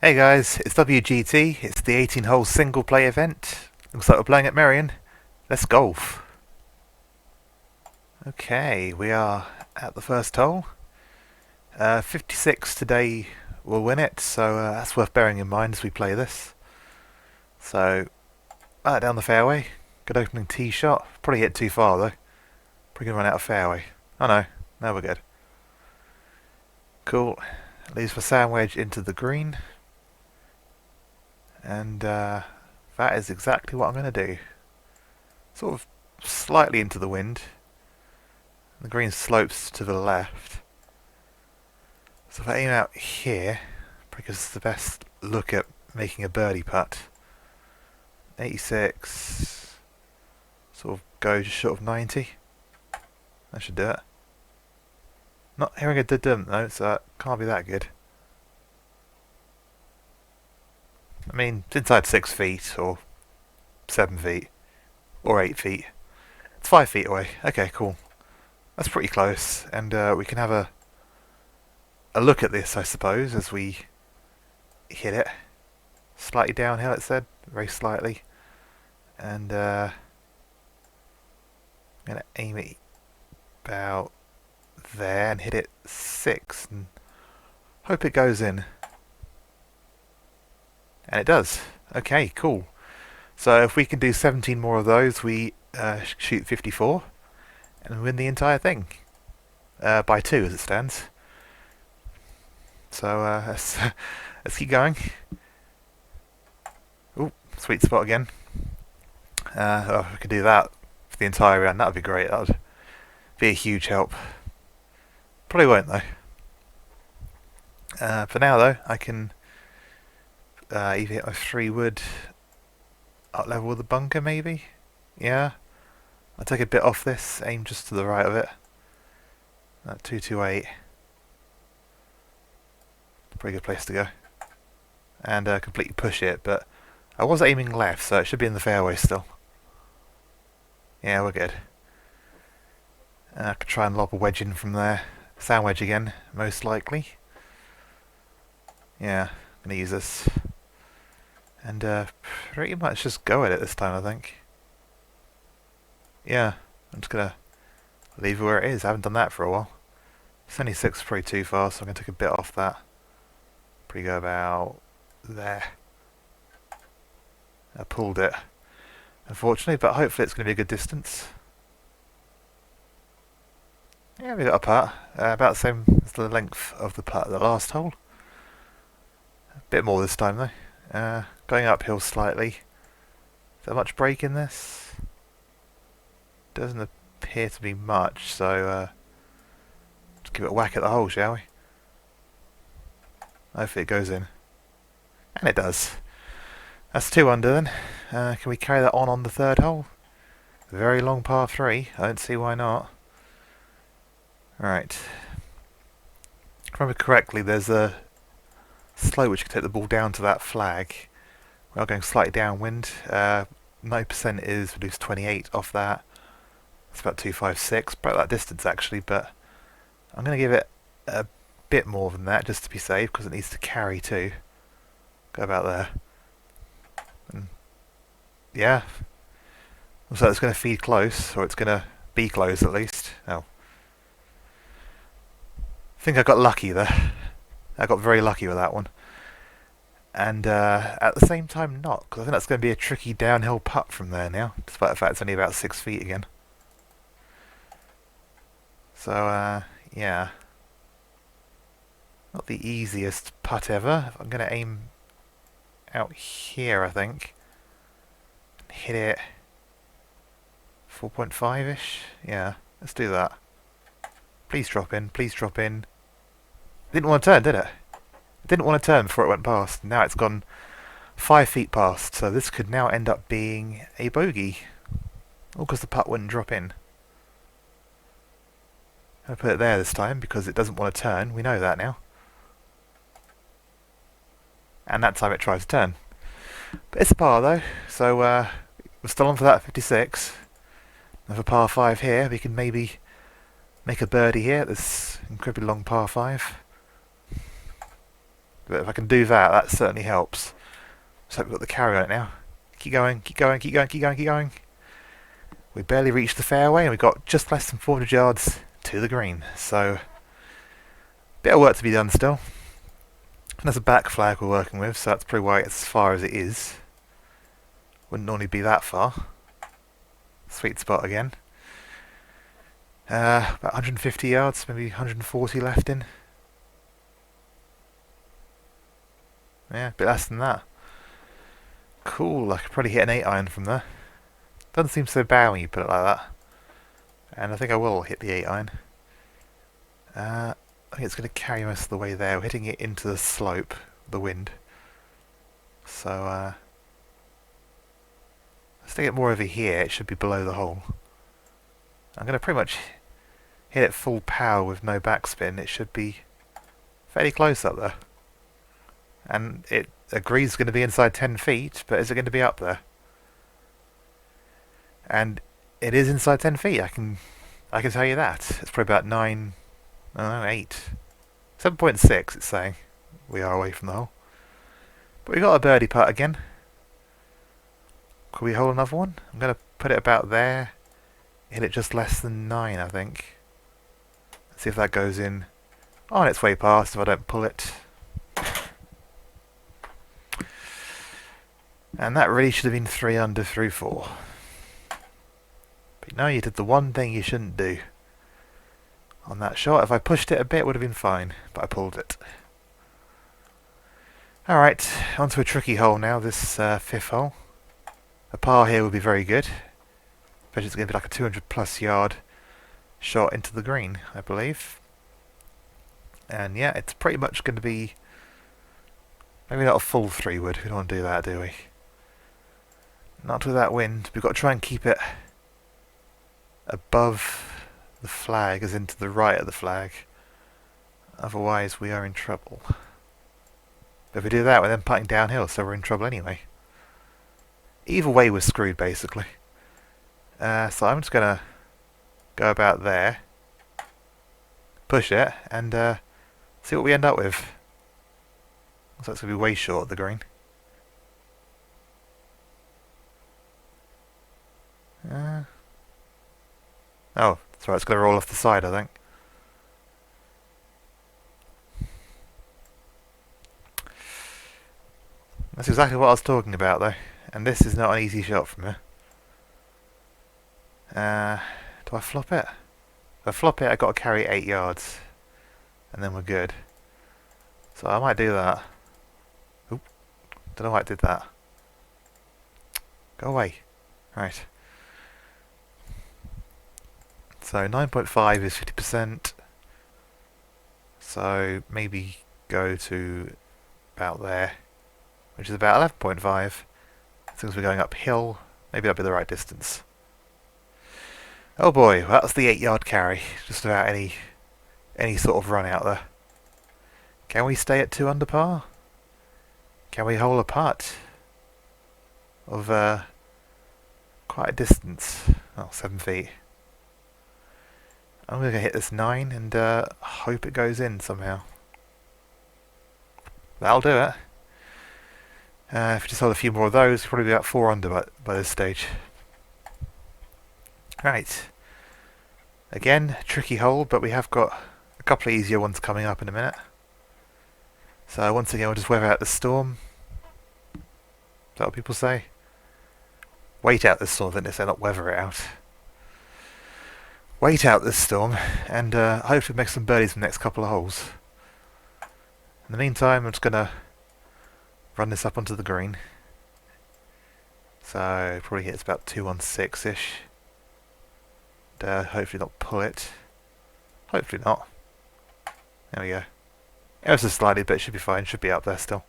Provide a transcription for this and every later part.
Hey guys, it's WGT. It's the 18-hole single-play event. Looks like we're playing at Merion. Let's golf. Okay, we are at the first hole. 56 today will win it, so that's worth bearing in mind as we play this. So, down the fairway. Good opening tee shot. Probably hit too far though. Probably gonna run out of fairway. Oh no, now we're good. Cool. Leaves for sand wedge into the green. And that is exactly what I'm going to do. Sort of slightly into the wind. The green slopes to the left. So if I aim out here, because it's the best look at making a birdie putt. 86. Sort of go just short of 90. That should do it. Not hearing a dum though, so can't be that good. I mean, it's inside 6 feet, or 7 feet, or 8 feet. It's 5 feet away. Okay, cool. That's pretty close, and we can have a look at this, I suppose, as we hit it. Slightly downhill, it said, very slightly, and I'm gonna aim it about there and hit it 6, and hope it goes in. And it does. Okay, cool. So if we can do 17 more of those, we shoot 54 and win the entire thing by 2 as it stands. So let's keep going. Ooh, sweet spot again. If we could do that for the entire round, that would be great. That would be a huge help. Probably won't though. For now though, I can either hit my 3 wood up level with the bunker maybe? Yeah. I'll take a bit off this, aim just to the right of it. That 228. Pretty good place to go. And completely push it, but I was aiming left, so it should be in the fairway still. Yeah, we're good. I could try and lob a wedge in from there. Sand wedge again, most likely. Yeah, I'm going to use this. And pretty much just go at it this time, I think. Yeah, I'm just going to leave it where it is. I haven't done that for a while. 76 is probably too far, so I'm going to take a bit off that. Probably go about there. I pulled it, unfortunately, but hopefully it's going to be a good distance. Yeah, we got a putt. About the same as the length of the putt at the last hole. A bit more this time though. Going uphill slightly. Is there much break in this? Doesn't appear to be much, so let's give it a whack at the hole, shall we? Hopefully it goes in. And it does. That's 2 under then. Can we carry that on the 3rd hole? Very long par 3. I don't see why not. Right. If I remember correctly, there's a slope which can take the ball down to that flag. We are going slightly downwind. 9% is reduced 28 off that. It's about 256, about that distance actually, but I'm going to give it a bit more than that just to be safe because it needs to carry too. Go about there. And yeah. So it's going to feed close, or it's going to be close at least. Oh. I think I got lucky there. I got very lucky with that one. And at the same time not, because I think that's going to be a tricky downhill putt from there now, despite the fact it's only about 6 feet again. So, yeah. Not the easiest putt ever. I'm going to aim out here, I think. Hit it 4.5-ish. Yeah, let's do that. Please drop in, please drop in. Didn't want to turn, did it? Didn't want to turn before it went past. Now it's gone 5 feet past, so this could now end up being a bogey. All because the putt wouldn't drop in. I'm going to put it there this time because it doesn't want to turn. We know that now. And that time it tries to turn. But it's a par though, so we're still on for that 56. Another par 5 here. We can maybe make a birdie here at this incredibly long par 5. But if I can do that, that certainly helps. So we've got the carry on it now. Keep going, keep going, keep going, keep going, keep going. We barely reached the fairway and we got just less than 400 yards to the green. So, bit of work to be done still. And there's a back flag we're working with, so that's probably why it's as far as it is. Wouldn't normally be that far. Sweet spot again. About 150 yards, maybe 140 left in. Yeah, a bit less than that. Cool, I could probably hit an 8-iron from there. Doesn't seem so bad when you put it like that. And I think I will hit the 8-iron. I think it's going to carry most of the way there. We're hitting it into the slope, the wind. So, let's take it more over here. It should be below the hole. I'm going to pretty much hit it full power with no backspin. It should be fairly close up there. And it agrees it's going to be inside 10 feet, but is it going to be up there? And it is inside 10 feet, I can tell you that. It's probably about 9, I don't know, 8. 7.6 it's saying. We are away from the hole. But we got a birdie putt again. Could we hole another one? I'm going to put it about there. Hit it just less than 9, I think. Let's see if that goes in on its way past if I don't pull it. And that really should have been 3 under through 4. But no, you did the one thing you shouldn't do on that shot. If I pushed it a bit, it would have been fine, but I pulled it. Alright, onto a tricky hole now, this 5th hole. A par here would be very good. Especially it's going to be like a 200 plus yard shot into the green, I believe. And yeah, it's pretty much going to be maybe not a full 3-wood. We don't want to do that, do we? Not with that wind. We've got to try and keep it above the flag, as into the right of the flag. Otherwise we are in trouble. But if we do that, we're then putting downhill, so we're in trouble anyway. Either way we're screwed, basically. So I'm just going to go about there, push it, and see what we end up with. So it's going to be way short of the green. Oh, sorry, it's going to roll off the side, I think. That's exactly what I was talking about, though. And this is not an easy shot from here. Do I flop it? If I flop it, I've got to carry 8 yards. And then we're good. So I might do that. Oop. Don't know why I did that. Go away. Right. So 9.5 is 50%. So maybe go to about there, which is about 11.5. Since we're going uphill, maybe that'll be the right distance. Oh boy, well, that's the 8-yard carry. Just about any sort of run out there. Can we stay at 2 under par? Can we hole a putt of quite a distance? Oh, 7 feet. I'm going to hit this 9 and hope it goes in somehow. That'll do it. If we just hold a few more of those, we'll probably be about 4 under by this stage. Right. Again, tricky hole, but we have got a couple of easier ones coming up in a minute. So once again, we'll just weather out the storm. Is that what people say? Wait out the storm, then they say, not weather it out. Wait out this storm, and hopefully make some birdies in the next couple of holes. In the meantime, I'm just going to run this up onto the green. So probably hits about 216-ish. Hopefully not pull it. Hopefully not. There we go. Ever so slightly, but it should be fine. Should be up there still.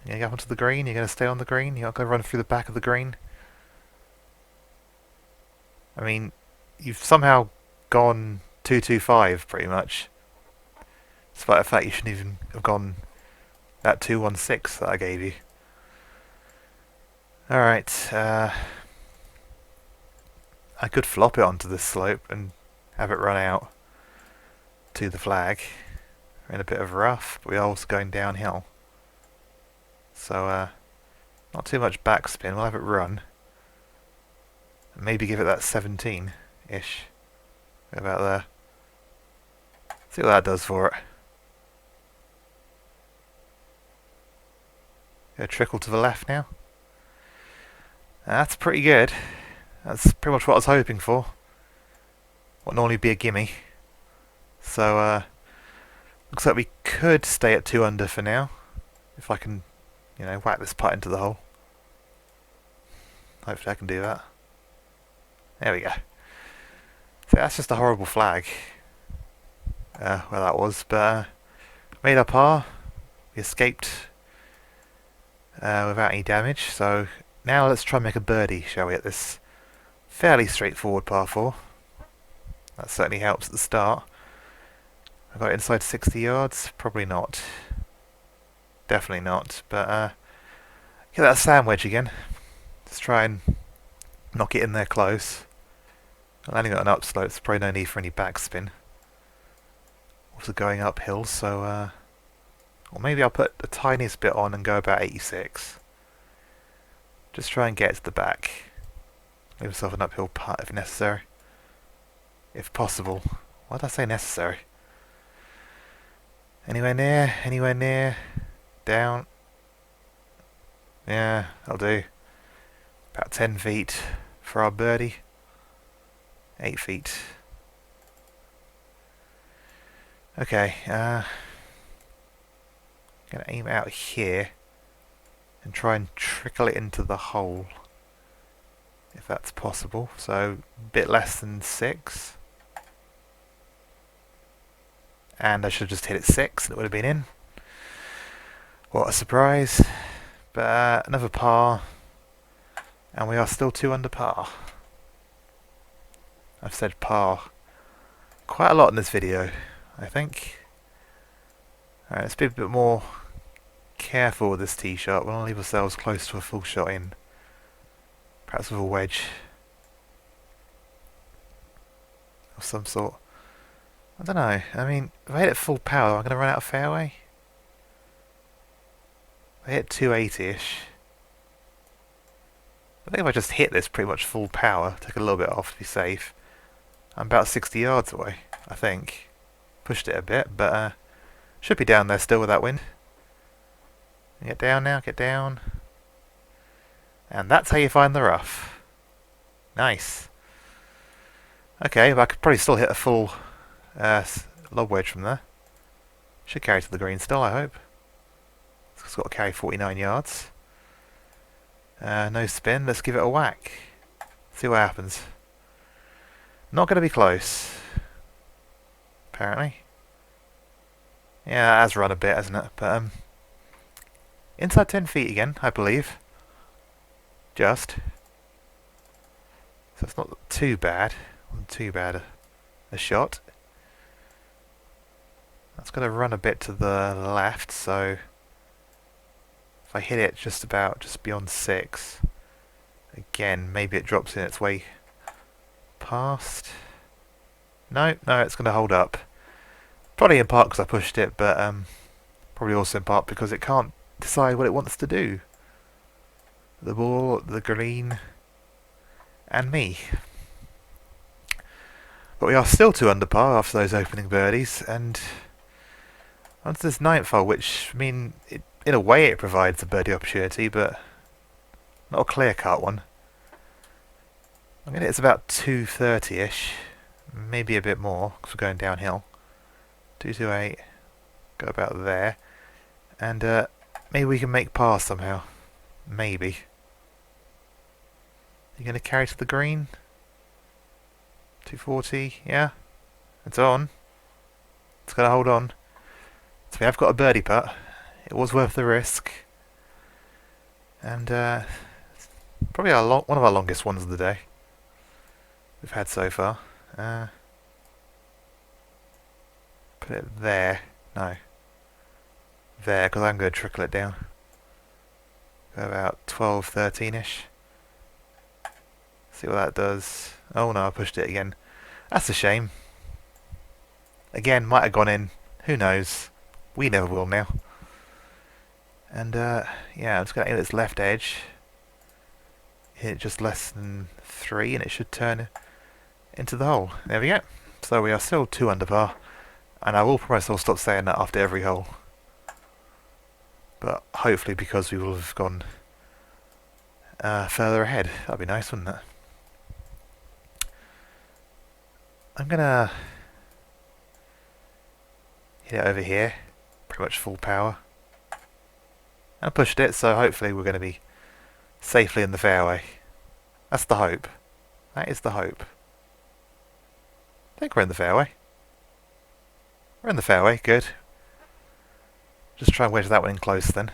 You're going to go up onto the green. You're going to stay on the green. You're not going to run through the back of the green. I mean, you've somehow gone 225 pretty much. Despite the fact you shouldn't even have gone that 216 that I gave you. Alright, I could flop it onto this slope and have it run out to the flag. We're in a bit of rough, but we're also going downhill. So, not too much backspin. We'll have it run. Maybe give it that 17-ish. About there. See what that does for it. Go trickle to the left now. That's pretty good. That's pretty much what I was hoping for. What normally be a gimme. So, looks like we could stay at 2 under for now. If I can, whack this putt into the hole. Hopefully I can do that. There we go. So that's just a horrible flag. Where that was. But, made our par. We escaped without any damage. So, now let's try and make a birdie, shall we, at this fairly straightforward par 4. That certainly helps at the start. I got it inside 60 yards? Probably not. Definitely not. But get that sand wedge again. Let's try and knock it in there close. Landing on an upslope, so probably no need for any backspin. Also going uphill, so or maybe I'll put the tiniest bit on and go about 86. Just try and get to the back. Leave myself an uphill putt if necessary. If possible. Why did I say necessary? Anywhere near? Anywhere near? Down? Yeah, that'll do. About 10 feet for our birdie. 8 feet. Okay, gonna aim out here and try and trickle it into the hole. If that's possible. So, a bit less than 6. And I should have just hit it 6 and it would have been in. What a surprise. But another par. And we are still 2 under par. I've said par quite a lot in this video, I think. Alright, let's be a bit more careful with this tee shot. We'll leave ourselves close to a full shot in. Perhaps with a wedge of some sort. I don't know. I mean, if I hit it full power, I'm going to run out of fairway. If I hit 280-ish. I think if I just hit this pretty much full power, take a little bit off to be safe, I'm about 60 yards away, I think. Pushed it a bit, but should be down there still with that wind. Get down now, get down. And that's how you find the rough. Nice. Okay, but I could probably still hit a full lob wedge from there. Should carry to the green still, I hope. It's got to carry 49 yards. No spin, let's give it a whack. See what happens. Not going to be close. Apparently. Yeah, it has run a bit, hasn't it? But, inside 10 feet again, I believe. Just. So it's not too bad. Not too bad a shot. That's going to run a bit to the left, so if I hit it just beyond 6, again, maybe it drops in its way past. No, it's going to hold up. Probably in part because I pushed it, but probably also in part because it can't decide what it wants to do. The ball, the green, and me. But we are still 2 under par after those opening birdies, and onto this 9th hole, which, I mean, in a way it provides a birdie opportunity, but not a clear-cut one. I mean, it's about 230-ish, maybe a bit more, because we're going downhill. 228, go about there, and maybe we can make par somehow. Maybe. You going to carry to the green? 240, yeah? It's on. It's going to hold on. So we have got a birdie putt. It was worth the risk. And probably one of our longest ones of the day we've had so far. Put it there. No. There, because I'm going to trickle it down. Go about 12, 13-ish. See what that does. Oh no, I pushed it again. That's a shame. Again, might have gone in. Who knows? We never will now. And yeah, I'm just going to aim at its left edge. Hit it just less than 3 and it should turn into the hole. There we go. So we are still 2 under par. And I will promise I'll stop saying that after every hole. But hopefully because we will have gone further ahead. That'd be nice, wouldn't it? I'm going to hit it over here. Pretty much full power. I pushed it, so hopefully we're going to be safely in the fairway. That's the hope. That is the hope. I think we're in the fairway. We're in the fairway, good. Just try and wedge that one in close then.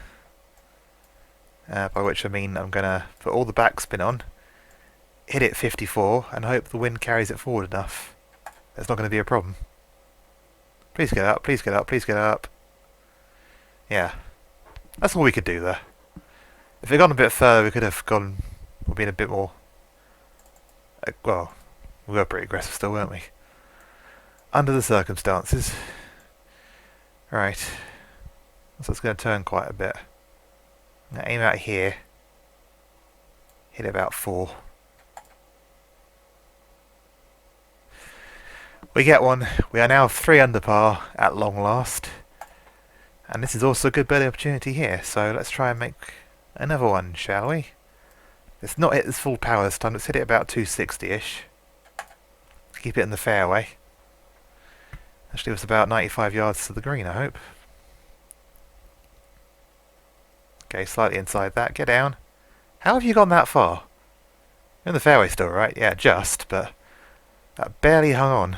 By which I mean I'm going to put all the backspin on, hit it 54, and hope the wind carries it forward enough. There's not going to be a problem. Please get up, please get up, please get up. Yeah. That's all we could do there. If we'd gone a bit further, we could have gone, or been a bit more. Well, we were pretty aggressive still, weren't we? Under the circumstances. Right. So it's going to turn quite a bit. I'm going to aim out here. Hit about 4. We get one. We are now 3 under par at long last. And this is also a good birdie opportunity here, so let's try and make another one, shall we? It's not hit its full power this time, let's hit it about 260-ish. Keep it in the fairway. Actually, it was about 95 yards to the green, I hope. Okay, slightly inside that, get down. How have you gone that far? You're in the fairway still, right? Yeah, just, but that barely hung on.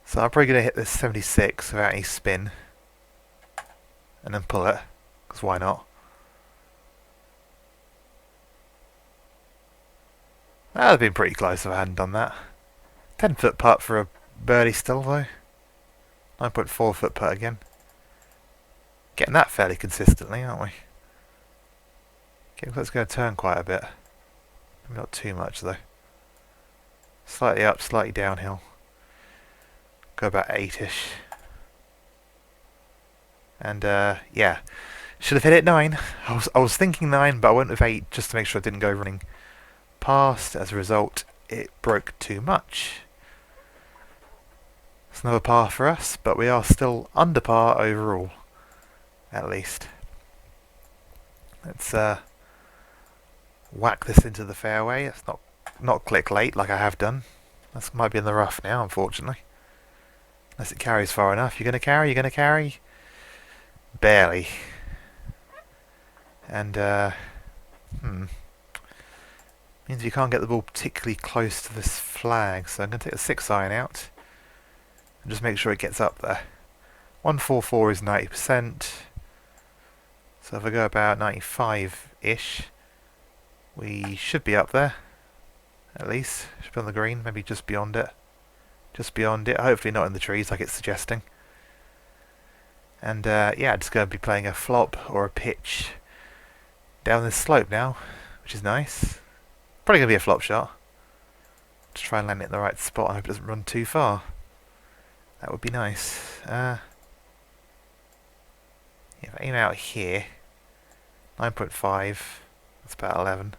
So I'm probably going to hit this 76 without any spin. And then pull it. Because why not? That would have been pretty close if I hadn't done that. 10-foot putt for a birdie still though. 9.4-foot putt again. Getting that fairly consistently, aren't we? Okay, let's go turn quite a bit. Not too much though. Slightly up, slightly downhill. Go about 8-ish. And yeah, should have hit it 9. I was thinking 9, but I went with 8 just to make sure I didn't go running past. As a result, it broke too much. It's another par for us, but we are still under par overall, at least. Let's whack this into the fairway. It's not click late like I have done. That might be in the rough now, unfortunately. Unless it carries far enough. You're going to carry? You're going to carry? Barely. And, means you can't get the ball particularly close to this flag. So I'm going to take the 6-iron out. And just make sure it gets up there. 144 is 90%. So if I go about 95-ish, we should be up there. At least. Should be on the green, maybe just beyond it. Just beyond it, hopefully not in the trees like it's suggesting. And yeah, just going to be playing a flop or a pitch down this slope now, which is nice. Probably going to be a flop shot. Just try and land it in the right spot. I hope it doesn't run too far. That would be nice. If I aim out here, 9.5, that's about 11.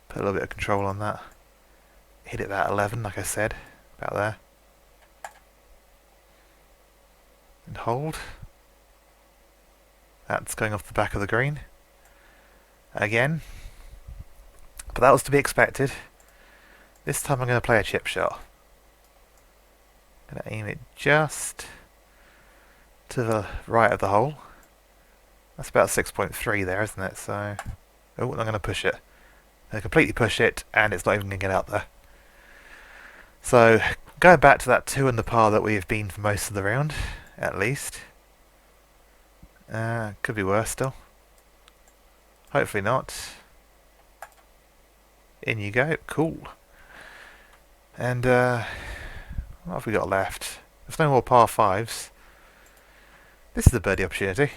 Put a little bit of control on that. Hit it about 11, like I said, about there. And hold. That's going off the back of the green. Again. But that was to be expected. This time I'm going to play a chip shot. I'm going to aim it just to the right of the hole. That's about 6.3 there, isn't it? So, oh, I'm going to push it. I'm going to completely push it, and it's not even going to get up there. So, going back to that 2 under par that we have been for most of the round, at least. Could be worse still. Hopefully not. In you go. Cool. And, what have we got left? There's no more par 5s. This is a birdie opportunity.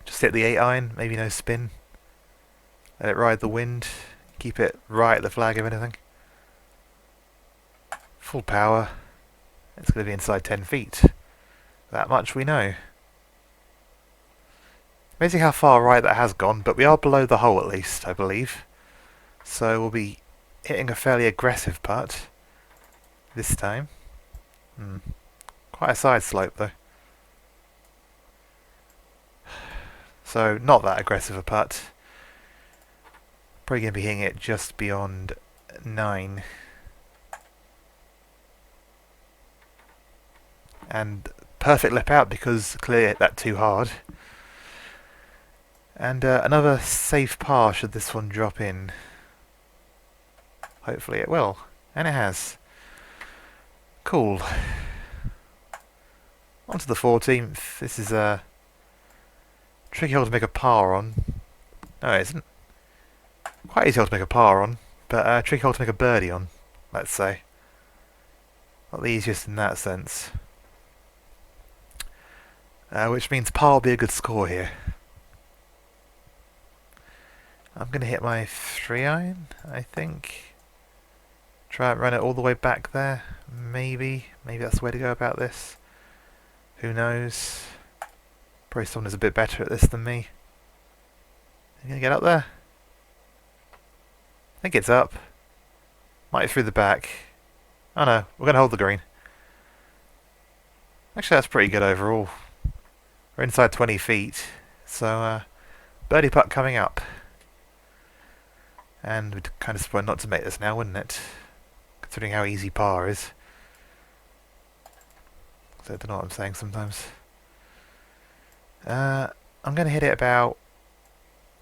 Just hit the 8-iron, maybe no spin. Let it ride the wind. Keep it right at the flag if anything. Full power. It's going to be inside 10 feet. That much we know. Amazing how far right that has gone, but we are below the hole at least, I believe. So we'll be hitting a fairly aggressive putt this time. Quite a side slope though. So not that aggressive a putt. Probably going to be hitting it just beyond 9. And perfect lip out because clearly hit that too hard. And another safe par should this one drop in. Hopefully it will. And it has. Cool. On to the 14th. This is a tricky hole to make a par on. No, it isn't. Quite easy hole to make a par on, but a tricky hole to make a birdie on, let's say. Not the easiest in that sense. Which means par will be a good score here. I'm going to hit my 3-iron, I think. Try and run it all the way back there. Maybe that's the way to go about this. Who knows? Probably someone who's a bit better at this than me. You going to get up there? I think it's up. Might be through the back. Oh no, we're going to hold the green. Actually, that's pretty good overall. We're inside 20 feet. So, birdie putt coming up. And we'd kind of spoil not to make this now, wouldn't it? Considering how easy par is. So I don't know what I'm saying sometimes. I'm going to hit it about...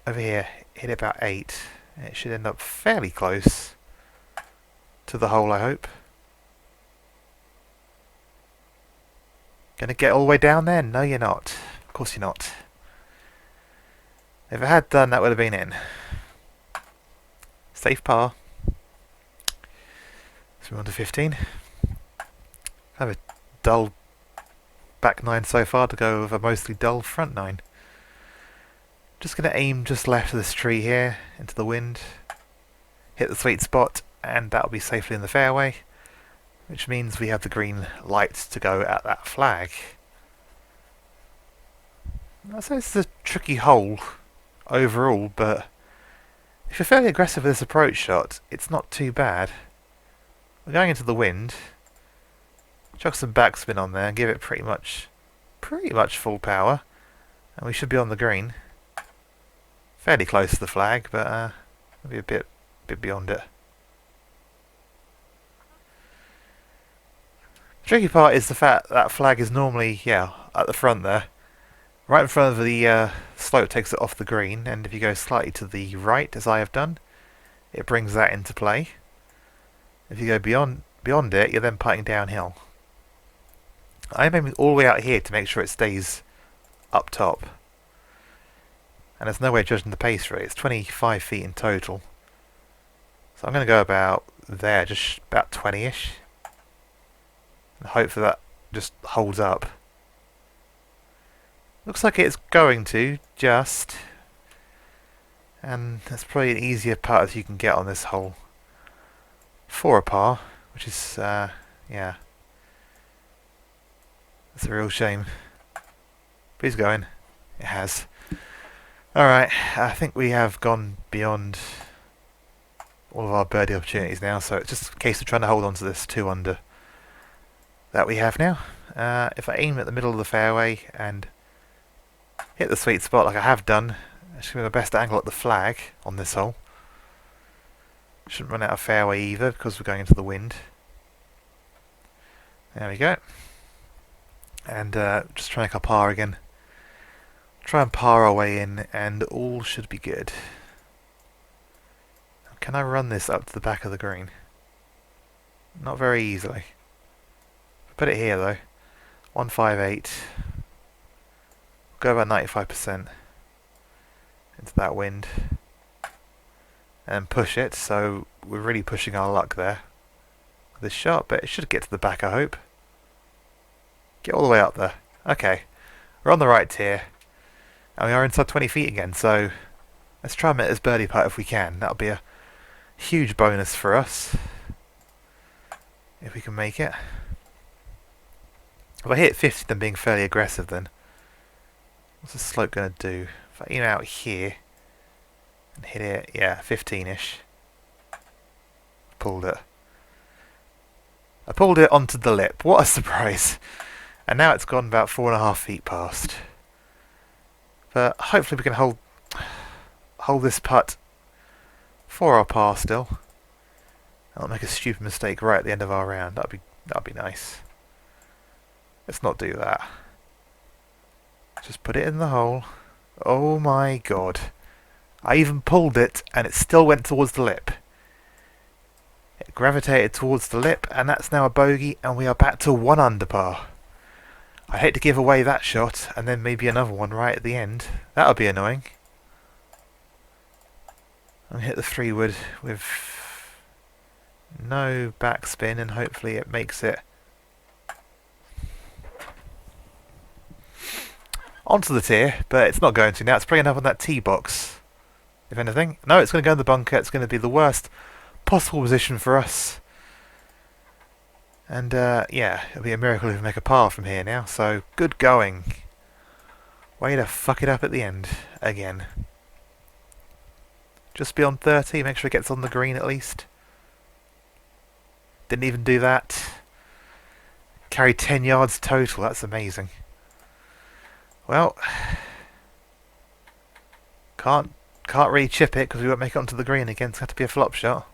over here. Hit it about 8. It should end up fairly close to the hole, I hope. Gonna get all the way down there? No, you're not. Of course you're not. If I had done, that would have been in. Safe par. So we're on to 15. Kind of a dull back 9 so far to go with a mostly dull front 9. Just going to aim just left of this tree here, into the wind. Hit the sweet spot, and that'll be safely in the fairway. Which means we have the green light to go at that flag. I'd say it's a tricky hole overall, but if you're fairly aggressive with this approach shot, it's not too bad. We're going into the wind. Chuck some backspin on there and give it pretty much full power. And we should be on the green. Fairly close to the flag, but maybe a bit beyond it. The tricky part is the fact that flag is normally, at the front there. Right in front of the slope takes it off the green, and if you go slightly to the right, as I have done, it brings that into play. If you go beyond it, you're then putting downhill. I'm aiming all the way out here to make sure it stays up top. And there's no way of judging the pace for it. It's 25 feet in total. So I'm going to go about there, just about 20-ish. And hope that just holds up. Looks like it's going to, just. And that's probably an easier putt as you can get on this hole. For a par, which is, That's a real shame. But he's going. It has. Alright, I think we have gone beyond all of our birdie opportunities now, so it's just a case of trying to hold on to this 2-under that we have now. If I aim at the middle of the fairway and hit the sweet spot like I have done, I should be my best angle at the flag on this hole. Shouldn't run out of fairway either because we're going into the wind. There we go. And just try and make our par again. Try and par our way in, and all should be good. Can I run this up to the back of the green? Not very easily. Put it here though. 158. Go about 95% into that wind. And push it, so we're really pushing our luck there with this shot, but it should get to the back, I hope. Get all the way up there. Okay. We're on the right tier. And we are inside 20 feet again, so let's try and make this birdie putt if we can. That'll be a huge bonus for us if we can make it. If I hit 50, then being fairly aggressive then. What's the slope going to do? If I aim out here and hit it, yeah, 15-ish. Pulled it. I pulled it onto the lip. What a surprise. And now it's gone about 4.5 feet past. But hopefully we can hold this putt for our par still. I'll make a stupid mistake right at the end of our round. That'd be nice. Let's not do that. Just put it in the hole. Oh my god. I even pulled it and it still went towards the lip. It gravitated towards the lip and that's now a bogey and we are back to 1 under par. I hate to give away that shot and then maybe another one right at the end. That would be annoying. I'm going to hit the 3-wood with no backspin and hopefully it makes it onto the tier, but it's not going to now. It's probably going to have on that tee box, if anything. No, it's going to go in the bunker. It's going to be the worst possible position for us. And yeah, it'll be a miracle if we make a par from here now. So, good going. Way to fuck it up at the end, again. Just beyond 30, make sure it gets on the green at least. Didn't even do that. Carried 10 yards total, that's amazing. Well, can't really chip it because we won't make it onto the green again. It's going to be a flop shot.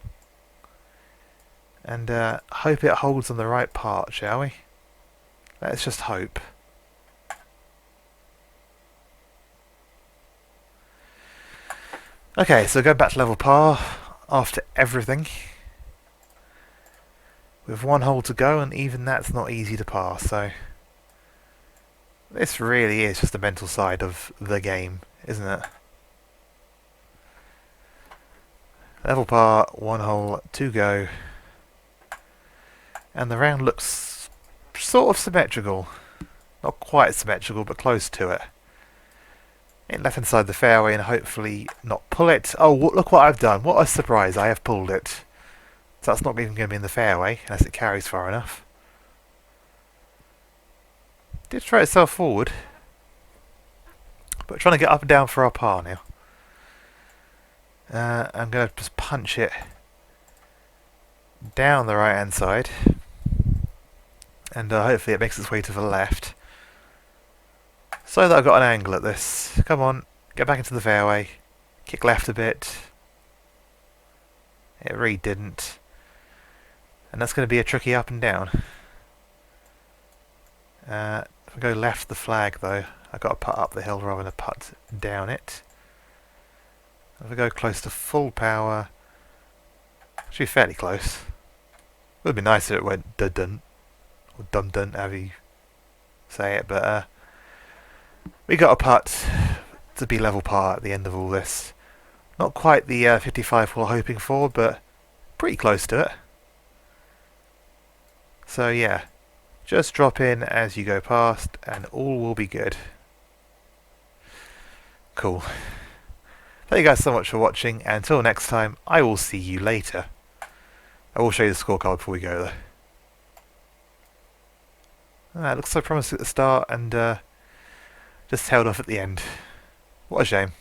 And hope it holds on the right part, shall we? Let's just hope. Okay, so go back to level par after everything. With 1 hole to go, and even that's not easy to pass, so this really is just the mental side of the game, isn't it? Level par, 1 hole to go. And the round looks sort of symmetrical. Not quite symmetrical, but close to it. In left hand side the fairway and hopefully not pull it. Oh, look what I've done. What a surprise. I have pulled it. So that's not even going to be in the fairway, unless it carries far enough. Did throw itself forward. But trying to get up and down for our par now. I'm going to just punch it down the right hand side. And hopefully it makes its way to the left. So that I've got an angle at this. Come on, get back into the fairway. Kick left a bit. It really didn't. And that's going to be a tricky up and down. If I go left the flag though, I've got to putt up the hill rather than a putt down it. If I go close to full power, should be fairly close. It would be nice if it went dun-dun, or dum-dun, however you say it, but we got a putt to be level par at the end of all this. Not quite the 55 we're hoping for, but pretty close to it. So yeah, just drop in as you go past and all will be good. Cool. Thank you guys so much for watching, and until next time, I will see you later. I will show you the scorecard before we go though. It looks so promising at the start and just tailed off at the end. What a shame.